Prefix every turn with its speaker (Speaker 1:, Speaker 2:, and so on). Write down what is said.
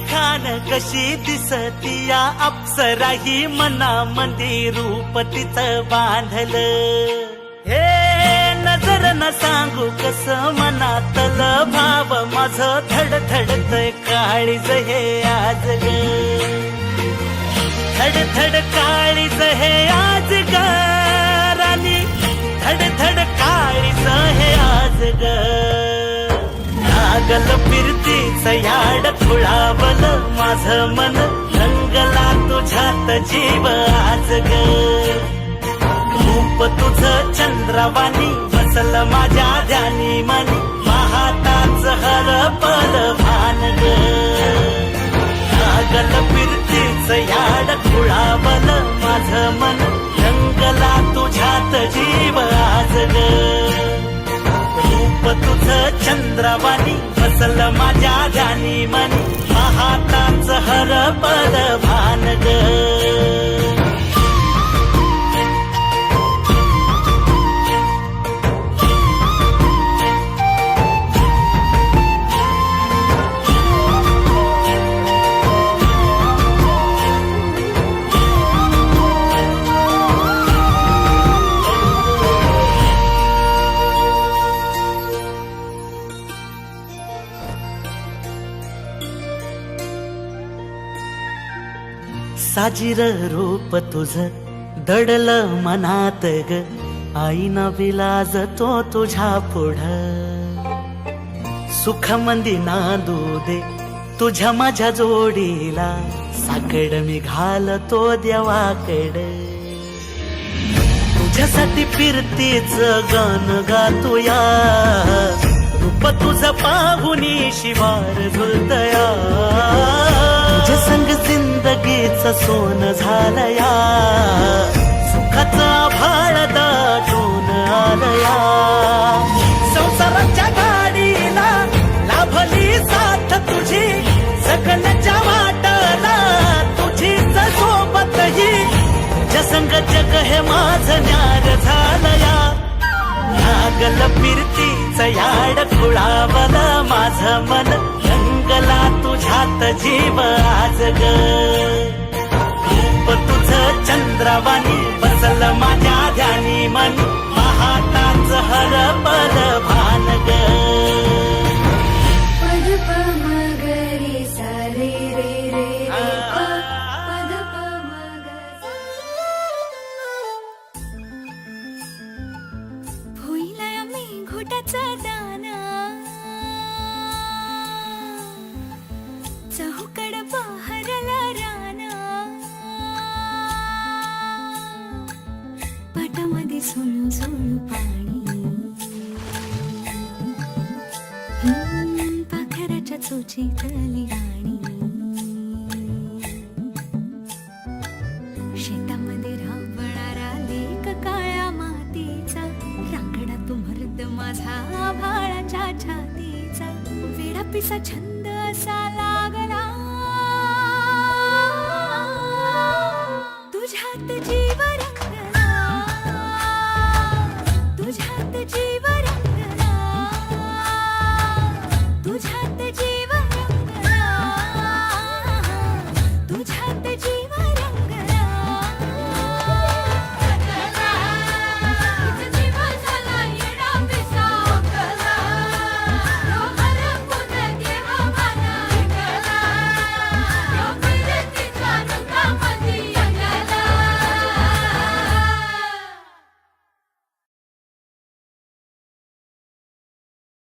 Speaker 1: खान कशी दिसती या अप्सरा ही मनामंदी रूप तिचं बांधलं. हे नजर न सांगू कस मनातल भाव माझं धडधडतय काळीज हे आज ग. धडधड काळीज हे आज ग राणी, धडधड काळीज हे आज ग. लागल फिरतीच याड खुळावल माझं मन, रंगला तुझ्यात जीव आज ग. रूप तुझं चंद्रवाणी बसल माझ्या ध्यानी मनी, पाहताच हरपल भान ग. लागल फिरतीच याड खुळावल माझं मन, रंगला तुझ्यात जीव आज ग. रूप तुझं चंद्रवाणी बसल माझ्या ध्यानी मनी, पाहताच हरपल भान ग. साजीर रूप तुझ दडल मनात ग, आईना विलाज तो तुझ्या पुढ. सुख मंदी नांदू दे तुझ्या माझ्या जोडीला, साकड मी घालतो देवाकड. तुझ्यासाठी फिरतीच गान गातोया, रूप तुझ पाहुनी शिवार झुलतया. तुझ्या संग जिंदगीच सोन झालया, सुखाचा भाळ दाटून आलया. संसाराच्या गाडीला लाभली साथ तुझी, सगळ्याच्या वाटला तुझीच सोबत ही. तुझ्या संग जग हे माझं न्यार झालया. लागल फिरतीच याड खुळावल माझं मन, रंगला तुझ्यात जीव आज ग. रूप तुझं चंद्रवाणी बसल माझ्या ध्यानी मनी, पाहताच हरपल भान ग.
Speaker 2: पद प म ग रे सा रे रे रे रे प, पद प म ग. होईला मी घोटाचा दाना, चहूकड बहरला राना. पाटामध्ये झुळू झुळू पाणी, पाखराच्या चोचीतली गाणी. शेतामध्ये राबणारा लेक काळ्या मातीचा, रांगडा तू मर्द माझा भाळाच्या छातीचा. वेडा पिसा छंद असाला